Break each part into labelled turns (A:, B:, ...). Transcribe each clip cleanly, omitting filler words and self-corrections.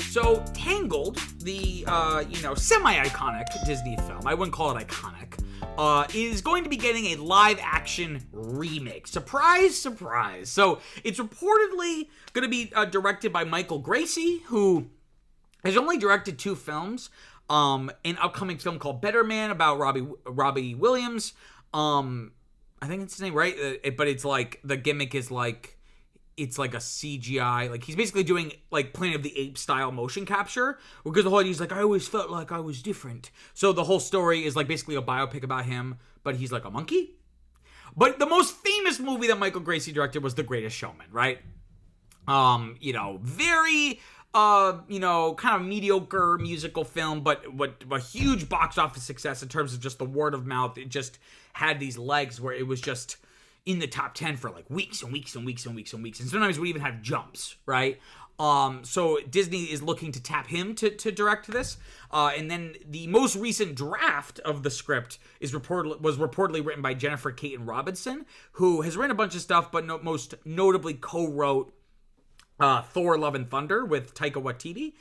A: So Tangled, the semi-iconic Disney film, I wouldn't call it iconic, is going to be getting a live-action remake. Surprise, surprise. So it's reportedly going to be directed by Michael Gracey, who has only directed 2 films. An upcoming film called Better Man about Robbie Williams. I think it's his name, right? But it's like, the gimmick is like, it's like a CGI, like he's basically doing like Planet of the Apes style motion capture, because the whole idea is like, I always felt like I was different. So the whole story is like basically a biopic about him, but he's like a monkey. But the most famous movie that Michael Gracey directed was The Greatest Showman, right? Very kind of mediocre musical film, but a huge box office success in terms of just the word of mouth. It just had these legs where it was just in the top 10 for like weeks and weeks and weeks and weeks and weeks. And sometimes we even have jumps, right? So Disney is looking to tap him to direct this. And then the most recent draft of the script was reportedly written by Jennifer Kaytin Robinson, who has written a bunch of stuff, but most notably co-wrote Thor: Love and Thunder with Taika Waititi,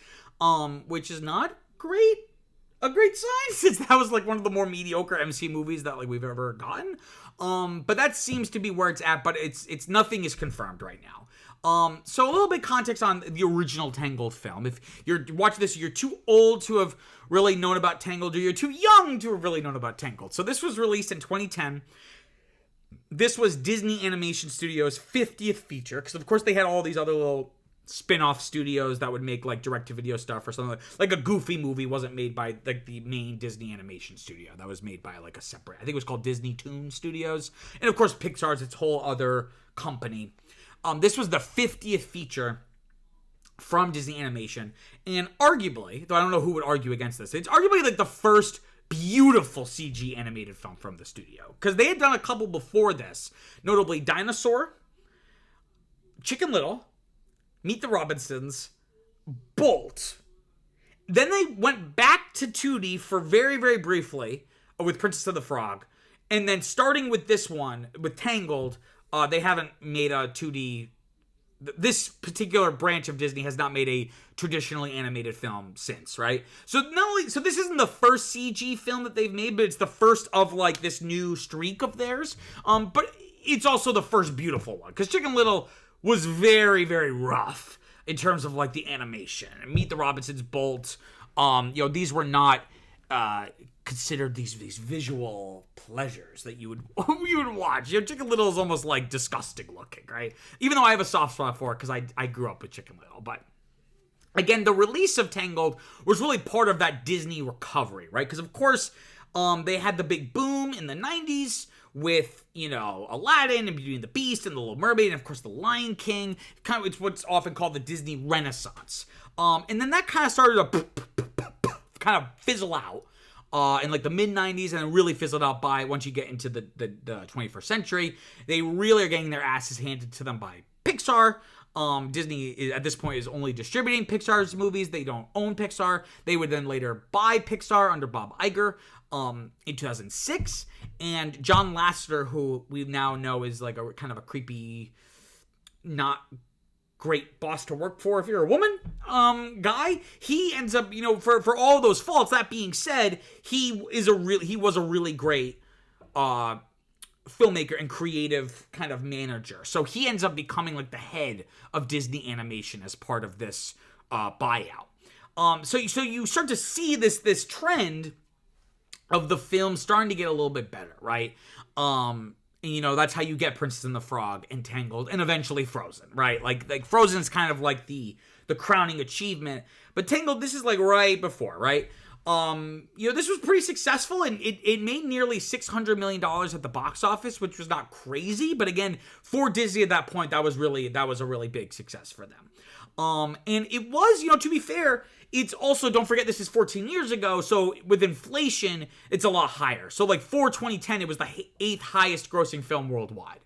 A: which is not a great sign, since that was like one of the more mediocre MC movies that like we've ever gotten. But that seems to be where it's at, but it's nothing is confirmed right now. So a little bit context on the original Tangled film. If you're watching this, you're too old to have really known about Tangled, or you're too young to have really known about Tangled. So this was released in 2010. This was Disney Animation Studios' 50th feature, because of course they had all these other little spin-off studios that would make like direct-to-video stuff or something. Like a Goofy movie wasn't made by like the main Disney Animation Studio. That was made by like a separate, I think it was called Disney Toon Studios. And of course Pixar's its whole other company. This was the 50th feature from Disney Animation, and arguably, though I don't know who would argue against this, it's arguably like the first beautiful CG animated film from the studio, because they had done a couple before this, notably Dinosaur, Chicken Little, Meet the Robinsons, Bolt. Then they went back to 2D for very, very briefly with Princess of the Frog. And then starting with this one, with Tangled, they haven't made a 2D... This particular branch of Disney has not made a traditionally animated film since, right? So this isn't the first CG film that they've made, but it's the first of like this new streak of theirs. But it's also the first beautiful one, because Chicken Little was very, very rough in terms of like the animation. And Meet the Robinsons, Bolt, these were not considered these visual pleasures that you would watch. Chicken Little is almost like disgusting looking, right? Even though I have a soft spot for it because I grew up with Chicken Little. But again, the release of Tangled was really part of that Disney recovery, right? Because of course, they had the big boom in the 90s with, Aladdin and Beauty and the Beast and The Little Mermaid, and of course The Lion King. It's what's often called the Disney Renaissance. And then that kind of started to kind of fizzle out in like the mid-90s, and it really fizzled out by once you get into the 21st century. They really are getting their asses handed to them by Pixar. Disney at this point is only distributing Pixar's movies. They don't own Pixar. They would then later buy Pixar under Bob Iger in 2006. And John Lasseter, who we now know is like a kind of a creepy, not great boss to work for if you're a woman guy, he ends up, for all those faults, that being said, he was a really great filmmaker and creative kind of manager. So he ends up becoming like the head of Disney Animation as part of this buyout. So you start to see this trend of the film starting to get a little bit better, right? And, that's how you get Princess and the Frog and Tangled and eventually Frozen, right? Like Frozen's kind of like the crowning achievement, but Tangled, this is like right before, right? This was pretty successful, and it made nearly $600 million at the box office, which was not crazy, but again, for Disney at that point, that was a really big success for them. And it was, to be fair, it's also, don't forget, this is 14 years ago, so with inflation, it's a lot higher. So like for 2010, it was the 8th highest grossing film worldwide.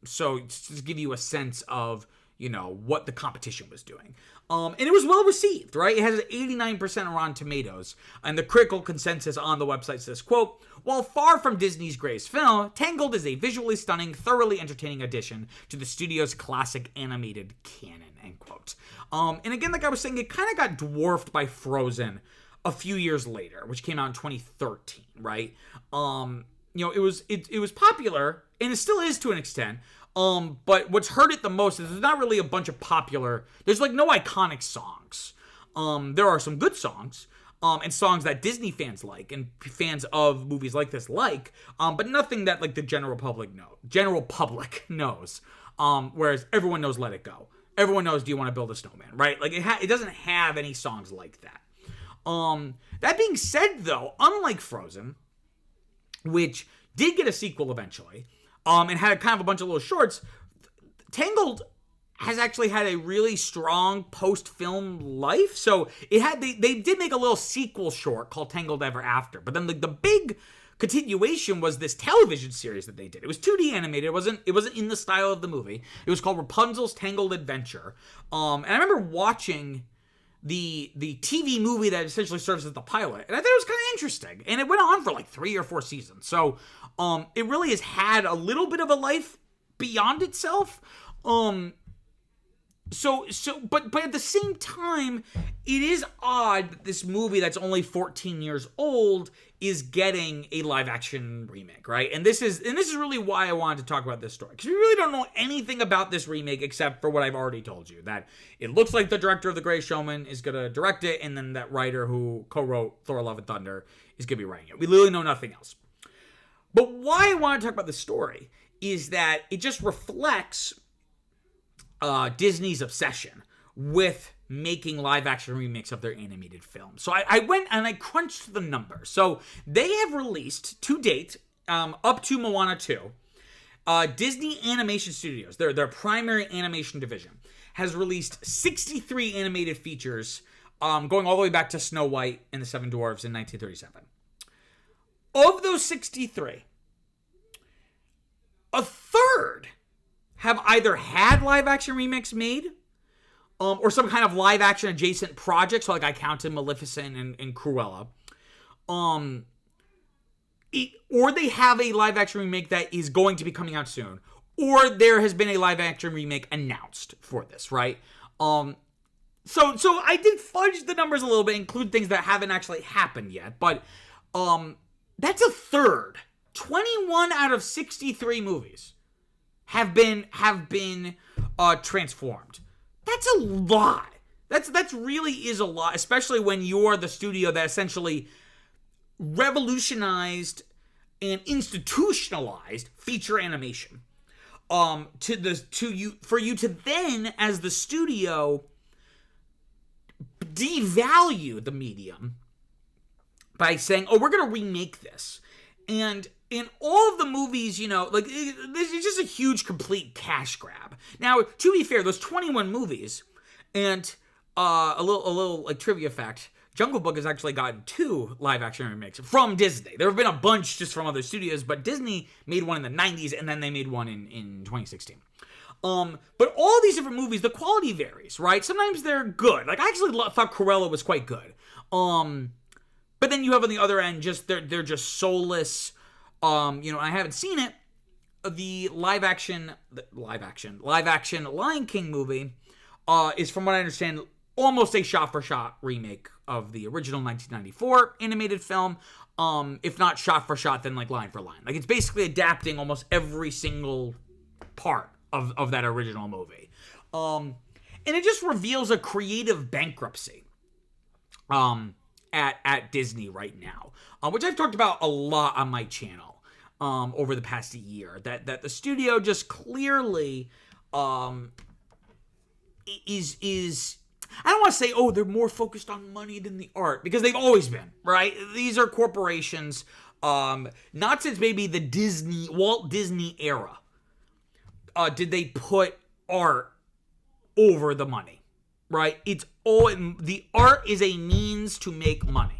A: So just to give you a sense of, what the competition was doing. And it was well received, right? It has an 89% on Rotten Tomatoes, and the critical consensus on the website says, quote, "While far from Disney's greatest film, Tangled is a visually stunning, thoroughly entertaining addition to the studio's classic animated canon," end quote. And again, like I was saying, it kind of got dwarfed by Frozen a few years later, which came out in 2013, right? It was popular, and it still is to an extent. But what's hurt it the most is there's not really a bunch of popular. There's like no iconic songs. There are some good songs, and songs that Disney fans like and fans of movies like this like, but nothing that like the general public knows. Whereas everyone knows "Let It Go." Everyone knows "Do You Want to Build a Snowman?" Right? Like it doesn't have any songs like that. That being said, though, unlike Frozen, which did get a sequel eventually, and had kind of a bunch of little shorts, Tangled has actually had a really strong post-film life. So they did make a little sequel short called Tangled Ever After, but then the big continuation was this television series that they did. It was 2D animated. It wasn't in the style of the movie. It was called Rapunzel's Tangled Adventure. And I remember watching the TV movie that essentially serves as the pilot, and I thought it was kind of interesting. And it went on for like 3 or 4 seasons. So it really has had a little bit of a life beyond itself. But at the same time, it is odd that this movie that's only 14 years old is getting a live action remake, right? And this is really why I wanted to talk about this story, because we really don't know anything about this remake except for what I've already told you, that it looks like the director of The Greatest Showman is going to direct it, and then that writer who co-wrote Thor: Love and Thunder is going to be writing it. We literally know nothing else. But why I want to talk about this story is that it just reflects Disney's obsession with making live-action remakes of their animated films. So I went and I crunched the numbers. So they have released, to date, up to Moana 2, Disney Animation Studios, their primary animation division, has released 63 animated features, going all the way back to Snow White and the Seven Dwarfs in 1937. Of those 63, a third have either had live-action remakes made, or some kind of live-action adjacent project. So, like, I counted Maleficent and Cruella. Or they have a live-action remake that is going to be coming out soon. Or there has been a live-action remake announced for this, right? So I did fudge the numbers a little bit, include things that haven't actually happened yet. But that's a third. 21 out of 63 movies have been transformed. That's a lot. That's really is a lot, especially when you're the studio that essentially revolutionized and institutionalized feature animation. For you to then, as the studio, devalue the medium by saying, "Oh, we're going to remake this," and in all of the movies, like, this is just a huge, complete cash grab. Now, to be fair, those 21 movies, and a little like trivia fact, Jungle Book has actually gotten 2 live-action remakes from Disney. There have been a bunch just from other studios, but Disney made one in the 90s, and then they made one in 2016. But all these different movies, the quality varies, right? Sometimes they're good. Like, I actually thought Cruella was quite good. But then you have on the other end, just they're just soulless. I haven't seen it. The live action Lion King movie is, from what I understand, almost a shot-for-shot remake of the original 1994 animated film. If not shot-for-shot, then like line for line. Like, it's basically adapting almost every single part of that original movie. And it just reveals a creative bankruptcy at Disney right now, which I've talked about a lot on my channel. Over the past year, that the studio just clearly is I don't want to say, oh, they're more focused on money than the art, because they've always been, right? These are corporations, not since maybe the Walt Disney era did they put art over the money, right? The art is a means to make money.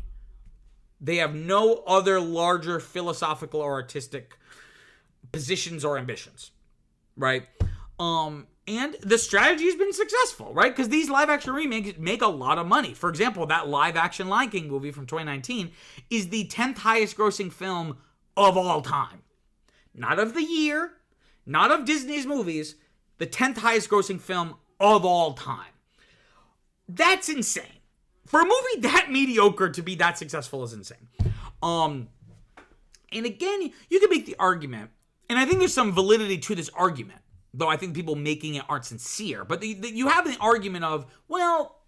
A: They have no other larger philosophical or artistic positions or ambitions, right? And the strategy has been successful, right? Because these live-action remakes make a lot of money. For example, that live-action Lion King movie from 2019 is the 10th highest-grossing film of all time. Not of the year, not of Disney's movies, the 10th highest-grossing film of all time. That's insane. For a movie that mediocre to be that successful is insane. And again, you can make the argument, and I think there's some validity to this argument, though I think people making it aren't sincere. But you have the argument of, well,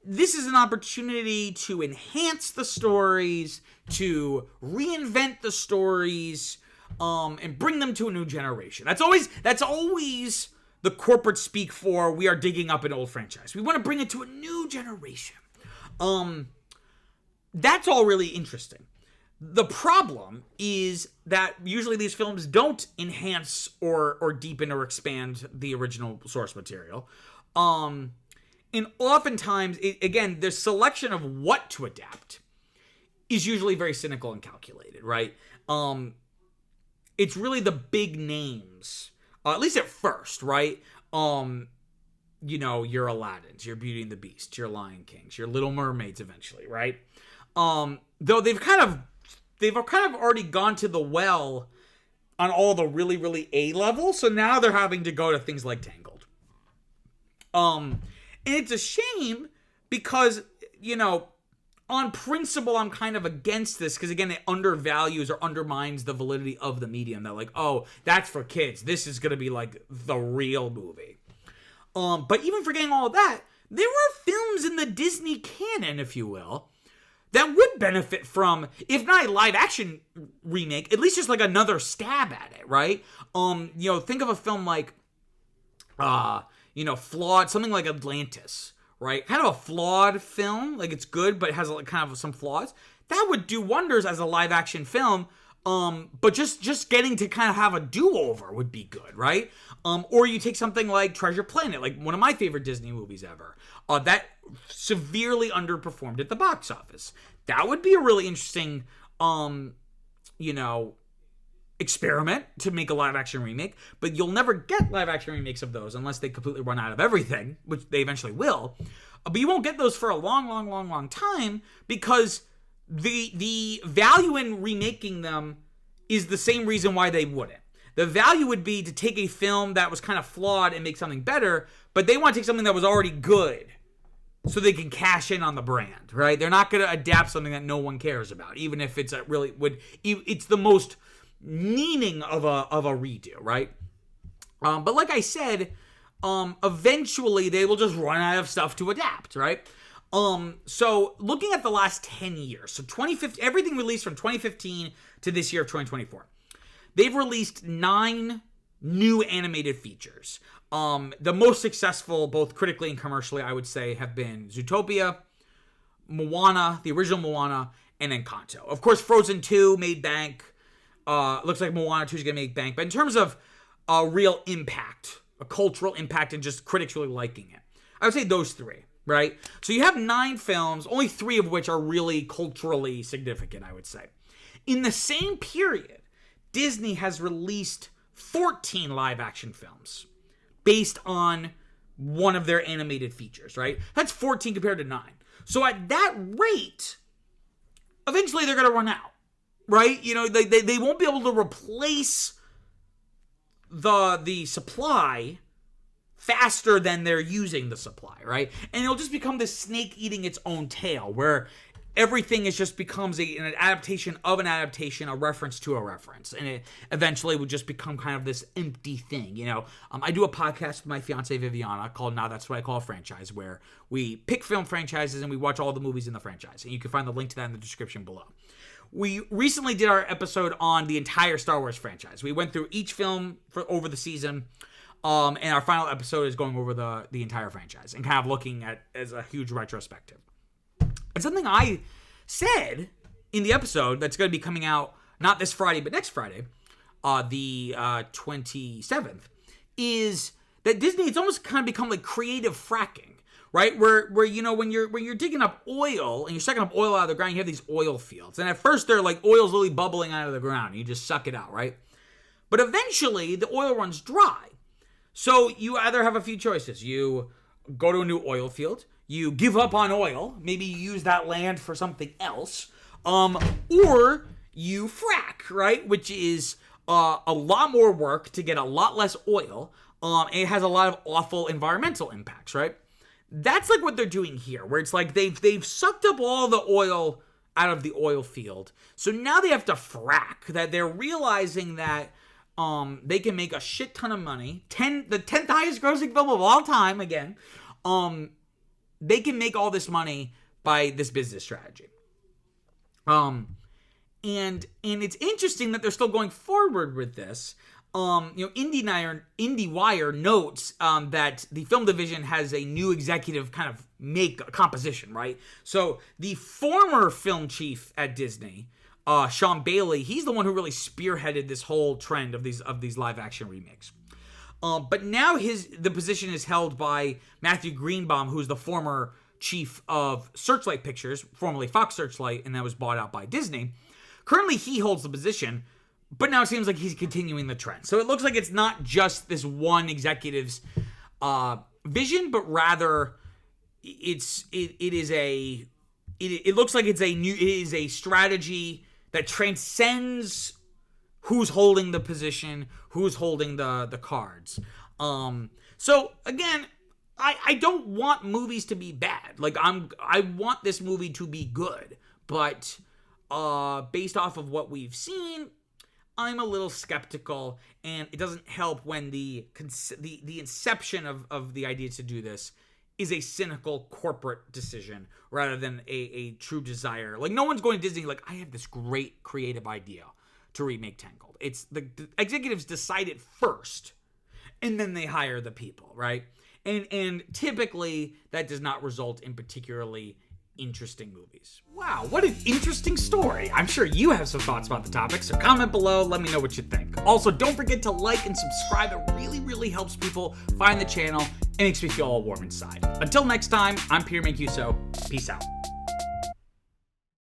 A: this is an opportunity to enhance the stories, to reinvent the stories, and bring them to a new generation. That's always the corporate speak for, we are digging up an old franchise. We want to bring it to a new generation. That's all really interesting. The problem is that usually these films don't enhance or deepen or expand the original source material. And oftentimes, again, the selection of what to adapt is usually very cynical and calculated, right? It's really the big names, at least at first, right? Your Aladdins, your Beauty and the Beast, your Lion Kings, your Little Mermaids eventually, right? Though they've kind of already gone to the well on all the really, really A level, so now they're having to go to things like Tangled. And it's a shame because, on principle, I'm kind of against this because, again, it undervalues or undermines the validity of the medium. That, like, oh, that's for kids. This is going to be, like, the real movie. But even forgetting all of that, there were films in the Disney canon, if you will, that would benefit from, if not a live-action remake, at least just, like, another stab at it, right? Think of a film like, flawed, something like Atlantis, right? Kind of a flawed film. Like, it's good, but it has kind of some flaws. That would do wonders as a live-action film. But just getting to kind of have a do-over would be good, right? Or you take something like Treasure Planet, like one of my favorite Disney movies ever, that severely underperformed at the box office. That would be a really interesting, experiment to make a live-action remake, but you'll never get live-action remakes of those unless they completely run out of everything, which they eventually will. But you won't get those for a long time because the value in remaking them is the same reason why they wouldn't. The value would be to take a film that was kind of flawed and make something better, but they want to take something that was already good so they can cash in on the brand, right? They're not going to adapt something that no one cares about, even if it's it's the most meaning of a redo, right? But like I said, eventually they will just run out of stuff to adapt, right? So looking at the last 10 years, so 2015, everything released from 2015 to this year of 2024, they've released 9 new animated features. The most successful, both critically and commercially, I would say, have been Zootopia, Moana, the original Moana, and Encanto. Of course, Frozen 2 made bank. Looks like Moana 2 is going to make bank. But in terms of a real impact, a cultural impact, and just critics really liking it, I would say those 3, right? So you have 9 films, only 3 of which are really culturally significant, I would say. In the same period, Disney has released 14 live-action films based on one of their animated features, right? That's 14 compared to 9. So at that rate, eventually they're going to run out, right? They won't be able to replace the supply faster than they're using the supply, right? And it'll just become this snake eating its own tail, where everything just becomes an adaptation of an adaptation, a reference to a reference, and it eventually would just become kind of this empty thing. I do a podcast with my fiance Viviana called Now That's What I Call a Franchise, where we pick film franchises and we watch all the movies in the franchise, and you can find the link to that in the description below. We recently did our episode on the entire Star Wars franchise. We went through each film over the season, and our final episode is going over the entire franchise and kind of looking at as a huge retrospective. And something I said in the episode that's going to be coming out not this Friday but next Friday, the 27th, is that Disney, it's almost kind of become like creative fracking, right? Where when you're digging up oil and you're sucking up oil out of the ground, you have these oil fields, and at first they're like oil's literally bubbling out of the ground, and you just suck it out, right? But eventually the oil runs dry, so you either have a few choices. You go to a new oil field. You give up on oil, maybe you use that land for something else, or you frack, right? Which is a lot more work to get a lot less oil, It has a lot of awful environmental impacts, right? That's like what they're doing here, where it's like they've sucked up all the oil out of the oil field. So now they have to frack. That they're realizing that they can make a shit ton of money. The 10th highest grossing film of all time, again. They can make all this money by this business strategy. And it's interesting that they're still going forward with this. IndieWire notes that the film division has a new executive kind of composition, right? So the former film chief at Disney, Sean Bailey, he's the one who really spearheaded this whole trend of these live action remakes. But now the position is held by Matthew Greenbaum, who's the former chief of Searchlight Pictures, formerly Fox Searchlight, and that was bought out by Disney. Currently, he holds the position, but now it seems like he's continuing the trend. So it looks like it's not just this one executive's vision, but rather it looks like it is a strategy that transcends who's holding the position, who's holding the cards. So again, I don't want movies to be bad. Like I want this movie to be good, but based off of what we've seen, I'm a little skeptical, and it doesn't help when the inception of the idea to do this is a cynical corporate decision rather than a true desire. Like, no one's going to Disney like, I have this great creative idea to remake Tangled. It's the executives decide it first, and then they hire the people, right? And typically that does not result in particularly interesting movies. Wow, what an interesting story. I'm sure you have some thoughts about the topic, so comment below, let me know what you think. Also, don't forget to like and subscribe. It really, really helps people find the channel and makes me feel all warm inside. Until next time, I'm Peter Mancuso. Peace out.